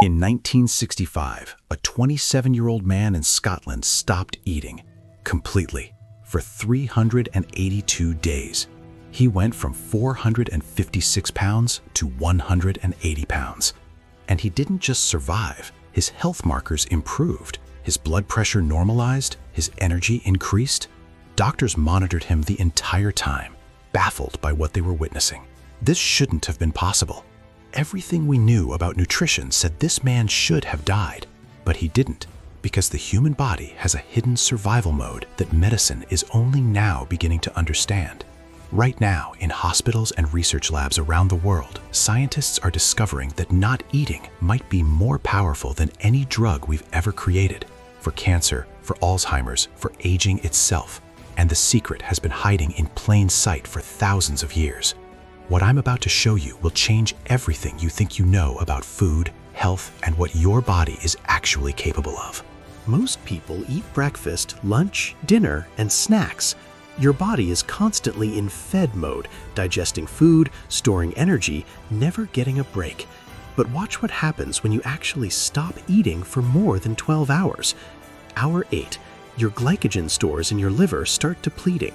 In 1965, a 27-year-old man in Scotland stopped eating completely for 382 days. He went from 456 pounds to 180 pounds. And he didn't just survive, his health markers improved. His blood pressure normalized, his energy increased. Doctors monitored him the entire time, baffled by what they were witnessing. This shouldn't have been possible. Everything we knew about nutrition said this man should have died, but he didn't, because the human body has a hidden survival mode that medicine is only now beginning to understand. Right now, in hospitals and research labs around the world, scientists are discovering that not eating might be more powerful than any drug we've ever created, for cancer, for Alzheimer's, for aging itself. And the secret has been hiding in plain sight for thousands of years. What I'm about to show you will change everything you think you know about food, health, and what your body is actually capable of. Most people eat breakfast, lunch, dinner, and snacks. Your body is constantly in fed mode, digesting food, storing energy, never getting a break. But watch what happens when you actually stop eating for more than 12 hours. Hour 8, your glycogen stores in your liver start depleting.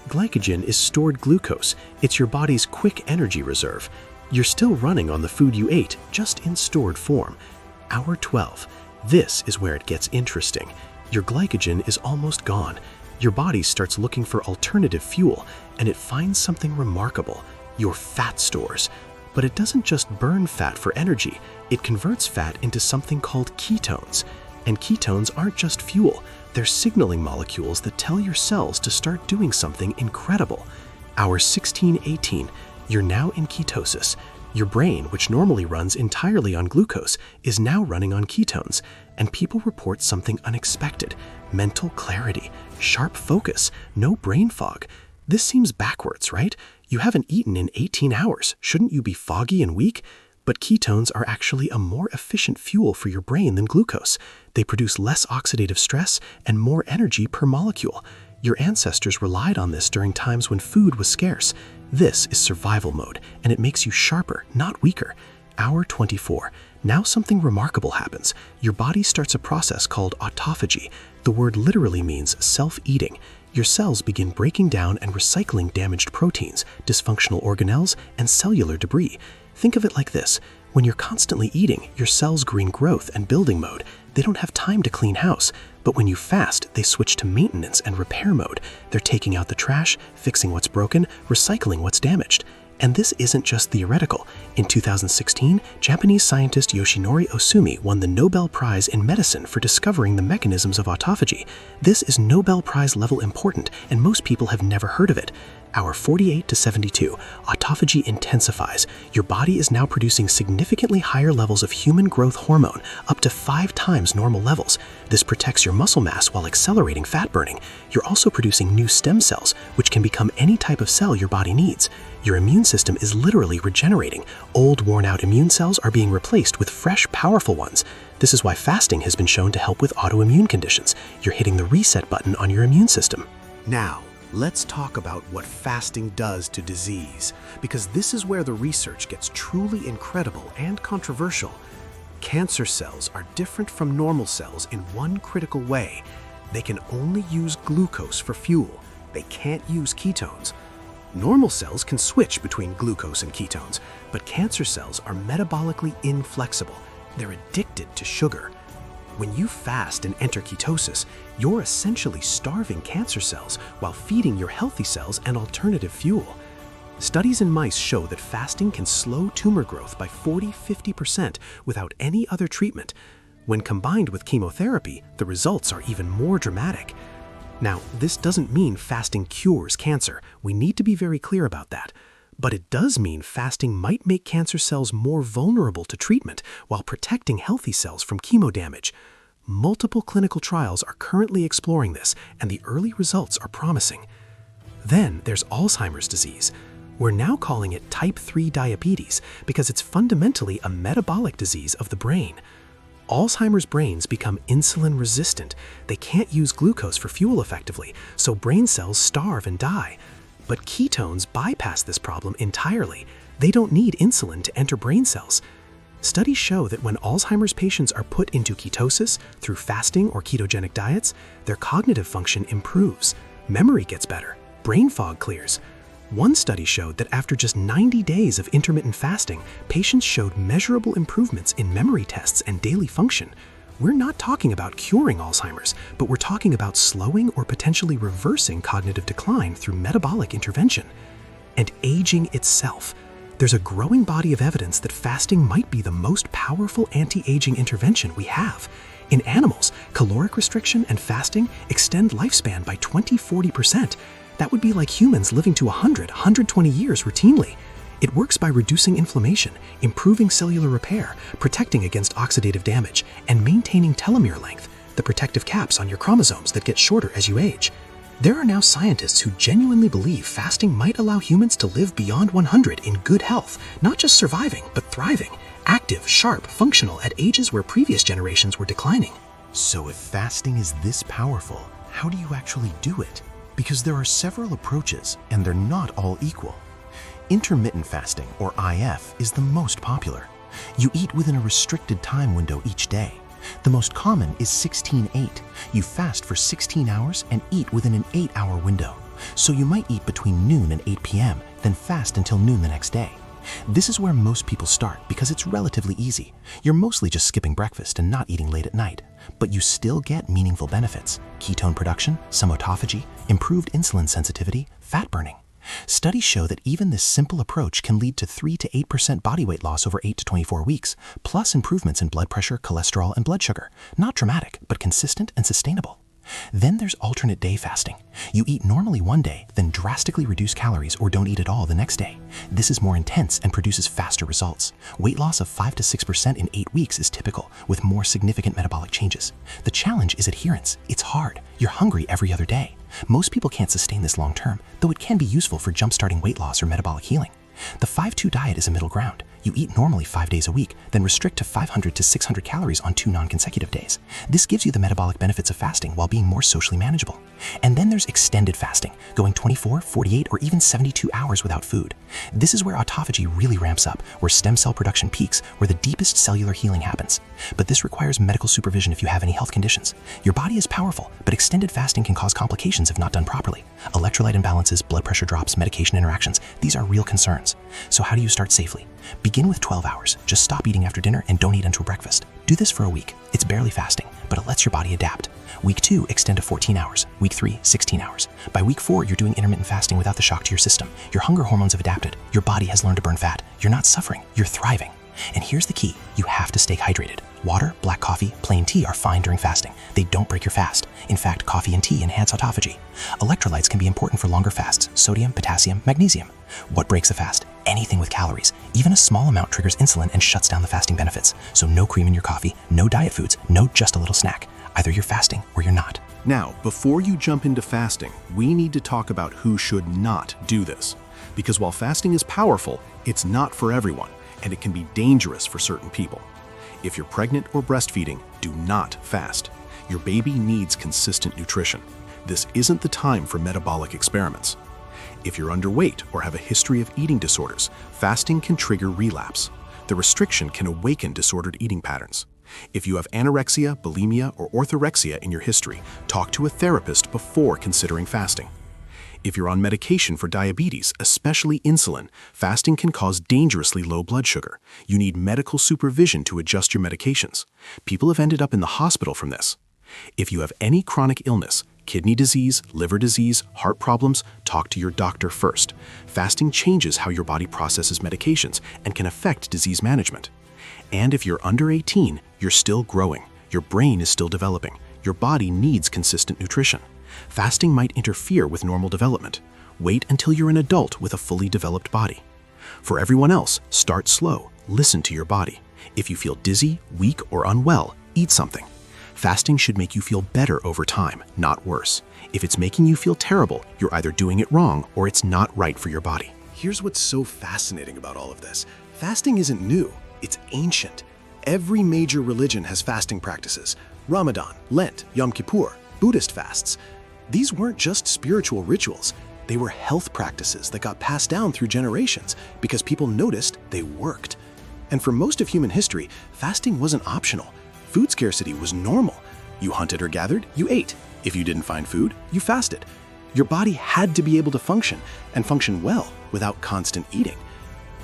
Glycogen is stored glucose. It's your body's quick energy reserve. You're still running on the food you ate, just in stored form. Hour 12. This is where it gets interesting. Your glycogen is almost gone. Your body starts looking for alternative fuel, and it finds something remarkable: your fat stores. But it doesn't just burn fat for energy. It converts fat into something called ketones. And ketones aren't just fuel. They're signaling molecules that tell your cells to start doing something incredible. Hour 16-18, you're now in ketosis. Your brain, which normally runs entirely on glucose, is now running on ketones. And people report something unexpected: mental clarity, sharp focus, no brain fog. This seems backwards, right? You haven't eaten in 18 hours. Shouldn't you be foggy and weak? But ketones are actually a more efficient fuel for your brain than glucose. They produce less oxidative stress and more energy per molecule. Your ancestors relied on this during times when food was scarce. This is survival mode, and it makes you sharper, not weaker. Hour 24. Now something remarkable happens. Your body starts a process called autophagy. The word literally means self-eating. Your cells begin breaking down and recycling damaged proteins, dysfunctional organelles, and cellular debris. Think of it like this: when you're constantly eating, your cells are in growth and building mode. They don't have time to clean house. But when you fast, they switch to maintenance and repair mode. They're taking out the trash, fixing what's broken, recycling what's damaged. And this isn't just theoretical. In 2016, Japanese scientist Yoshinori Ohsumi won the Nobel Prize in Medicine for discovering the mechanisms of autophagy. This is Nobel Prize level important, and most people have never heard of it. Hour 48-72, autophagy intensifies. Your body is now producing significantly higher levels of human growth hormone, up to 5 times normal levels. This protects your muscle mass while accelerating fat burning. You're also producing new stem cells, which can become any type of cell your body needs. Your immune system is literally regenerating. Old, worn-out immune cells are being replaced with fresh, powerful ones. This is why fasting has been shown to help with autoimmune conditions. You're hitting the reset button on your immune system. Now, let's talk about what fasting does to disease, because this is where the research gets truly incredible and controversial. Cancer cells are different from normal cells in one critical way. They can only use glucose for fuel. They can't use ketones. Normal cells can switch between glucose and ketones, but cancer cells are metabolically inflexible. They're addicted to sugar. When you fast and enter ketosis, you're essentially starving cancer cells while feeding your healthy cells an alternative fuel. Studies in mice show that fasting can slow tumor growth by 40–50% without any other treatment. When combined with chemotherapy, the results are even more dramatic. Now, this doesn't mean fasting cures cancer. We need to be very clear about that. But it does mean fasting might make cancer cells more vulnerable to treatment while protecting healthy cells from chemo damage. Multiple clinical trials are currently exploring this, and the early results are promising. Then there's Alzheimer's disease. We're now calling it type 3 diabetes because it's fundamentally a metabolic disease of the brain. Alzheimer's brains become insulin resistant. They can't use glucose for fuel effectively, so brain cells starve and die. But ketones bypass this problem entirely. They don't need insulin to enter brain cells. Studies show that when Alzheimer's patients are put into ketosis through fasting or ketogenic diets, their cognitive function improves, memory gets better, brain fog clears. One study showed that after just 90 days of intermittent fasting, patients showed measurable improvements in memory tests and daily function. We're not talking about curing Alzheimer's, but we're talking about slowing or potentially reversing cognitive decline through metabolic intervention. And aging itself. There's a growing body of evidence that fasting might be the most powerful anti-aging intervention we have. In animals, caloric restriction and fasting extend lifespan by 20–40%. That would be like humans living to 100–120 years routinely. It works by reducing inflammation, improving cellular repair, protecting against oxidative damage, and maintaining telomere length, the protective caps on your chromosomes that get shorter as you age. There are now scientists who genuinely believe fasting might allow humans to live beyond 100 in good health, not just surviving, but thriving, active, sharp, functional at ages where previous generations were declining. So if fasting is this powerful, how do you actually do it? Because there are several approaches, and they're not all equal. Intermittent fasting, or IF, is the most popular. You eat within a restricted time window each day. The most common is 16-8. You fast for 16 hours and eat within an 8-hour window. So you might eat between noon and 8 p.m., then fast until noon the next day. This is where most people start because it's relatively easy. You're mostly just skipping breakfast and not eating late at night, but you still get meaningful benefits: ketone production, some autophagy, improved insulin sensitivity, fat burning. Studies show that even this simple approach can lead to 3–8% body weight loss over 8 to 24 weeks, plus improvements in blood pressure, cholesterol, and blood sugar. Not dramatic, but consistent and sustainable. Then there's alternate day fasting. You eat normally one day, then drastically reduce calories or don't eat at all the next day. This is more intense and produces faster results. Weight loss of 5 to 6% in 8 weeks is typical, with more significant metabolic changes. The challenge is adherence. It's hard. You're hungry every other day. Most people can't sustain this long term, though it can be useful for jump-starting weight loss or metabolic healing. The 5-2 diet is a middle ground. You eat normally 5 days a week, then restrict to 500 to 600 calories on 2 non-consecutive days. This gives you the metabolic benefits of fasting while being more socially manageable. And then there's extended fasting, going 24, 48, or even 72 hours without food. This is where autophagy really ramps up, where stem cell production peaks, where the deepest cellular healing happens. But this requires medical supervision if you have any health conditions. Your body is powerful, but extended fasting can cause complications if not done properly. Electrolyte imbalances, blood pressure drops, medication interactions, these are real concerns. So how do you start safely? Begin with 12 hours. Just stop eating after dinner and don't eat until breakfast. Do this for a week. It's barely fasting, but it lets your body adapt. Week 2, extend to 14 hours. Week 3, 16 hours. By week 4, you're doing intermittent fasting without the shock to your system. Your hunger hormones have adapted. Your body has learned to burn fat. You're not suffering. You're thriving. And here's the key. You have to stay hydrated. Water, black coffee, plain tea are fine during fasting. They don't break your fast. In fact, coffee and tea enhance autophagy. Electrolytes can be important for longer fasts: sodium, potassium, magnesium. What breaks a fast? Anything with calories. Even a small amount triggers insulin and shuts down the fasting benefits. So no cream in your coffee, no diet foods, no just a little snack. Either you're fasting or you're not. Now, before you jump into fasting, we need to talk about who should not do this. Because while fasting is powerful, it's not for everyone, and it can be dangerous for certain people. If you're pregnant or breastfeeding, do not fast. Your baby needs consistent nutrition. This isn't the time for metabolic experiments. If you're underweight or have a history of eating disorders, fasting can trigger relapse. The restriction can awaken disordered eating patterns. If you have anorexia, bulimia, or orthorexia in your history, talk to a therapist before considering fasting. If you're on medication for diabetes, especially insulin, fasting can cause dangerously low blood sugar. You need medical supervision to adjust your medications. People have ended up in the hospital from this. If you have any chronic illness, kidney disease, liver disease, heart problems, talk to your doctor first. Fasting changes how your body processes medications and can affect disease management. And if you're under 18, you're still growing. Your brain is still developing. Your body needs consistent nutrition. Fasting might interfere with normal development. Wait until you're an adult with a fully developed body. For everyone else, start slow. Listen to your body. If you feel dizzy, weak, or unwell, eat something. Fasting should make you feel better over time, not worse. If it's making you feel terrible, you're either doing it wrong or it's not right for your body. Here's what's so fascinating about all of this. Fasting isn't new, it's ancient. Every major religion has fasting practices: Ramadan, Lent, Yom Kippur, Buddhist fasts. These weren't just spiritual rituals, they were health practices that got passed down through generations because people noticed they worked. And for most of human history, fasting wasn't optional. Food scarcity was normal. You hunted or gathered, you ate. If you didn't find food, you fasted. Your body had to be able to function, and function well, without constant eating.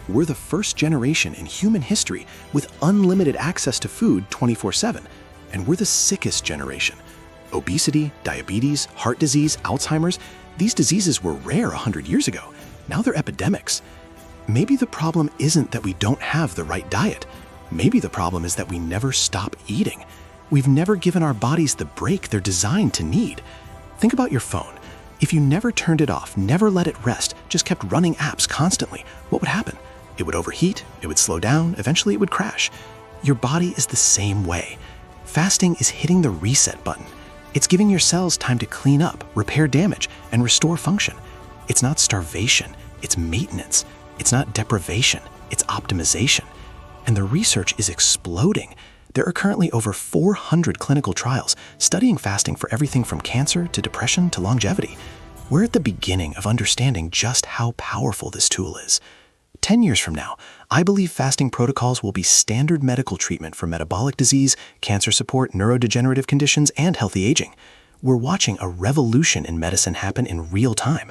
We're the first generation in human history with unlimited access to food 24/7, and we're the sickest generation. Obesity, diabetes, heart disease, Alzheimer's, these diseases were rare 100 years ago. Now they're epidemics. Maybe the problem isn't that we don't have the right diet. Maybe the problem is that we never stop eating. We've never given our bodies the break they're designed to need. Think about your phone. If you never turned it off, never let it rest, just kept running apps constantly, what would happen? It would overheat, it would slow down, eventually it would crash. Your body is the same way. Fasting is hitting the reset button. It's giving your cells time to clean up, repair damage, and restore function. It's not starvation, it's maintenance. It's not deprivation, it's optimization. And the research is exploding. There are currently over 400 clinical trials studying fasting for everything from cancer to depression to longevity. We're at the beginning of understanding just how powerful this tool is. 10 years from now, I believe fasting protocols will be standard medical treatment for metabolic disease, cancer support, neurodegenerative conditions, and healthy aging. We're watching a revolution in medicine happen in real time.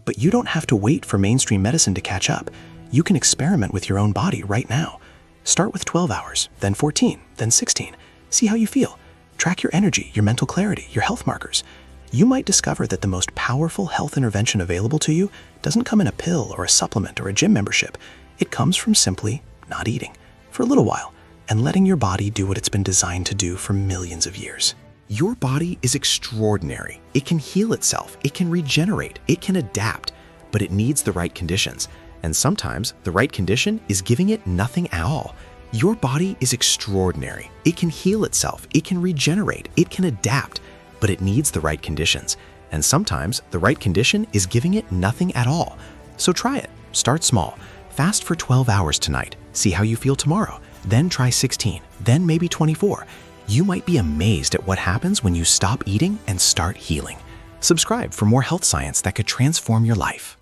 But you don't have to wait for mainstream medicine to catch up. You can experiment with your own body right now. Start with 12 hours, then 14, then 16. See how you feel. Track your energy, your mental clarity, your health markers. You might discover that the most powerful health intervention available to you doesn't come in a pill or a supplement or a gym membership. It comes from simply not eating for a little while and letting your body do what it's been designed to do for millions of years. Your body is extraordinary. It can heal itself, it can regenerate, it can adapt, but it needs the right conditions. And sometimes the right condition is giving it nothing at all. Your body is extraordinary. It can heal itself, it can regenerate, it can adapt, but it needs the right conditions. And sometimes the right condition is giving it nothing at all. So try it. Start small. Fast for 12 hours tonight. See how you feel tomorrow. Then try 16, then maybe 24. You might be amazed at what happens when you stop eating and start healing. Subscribe for more health science that could transform your life.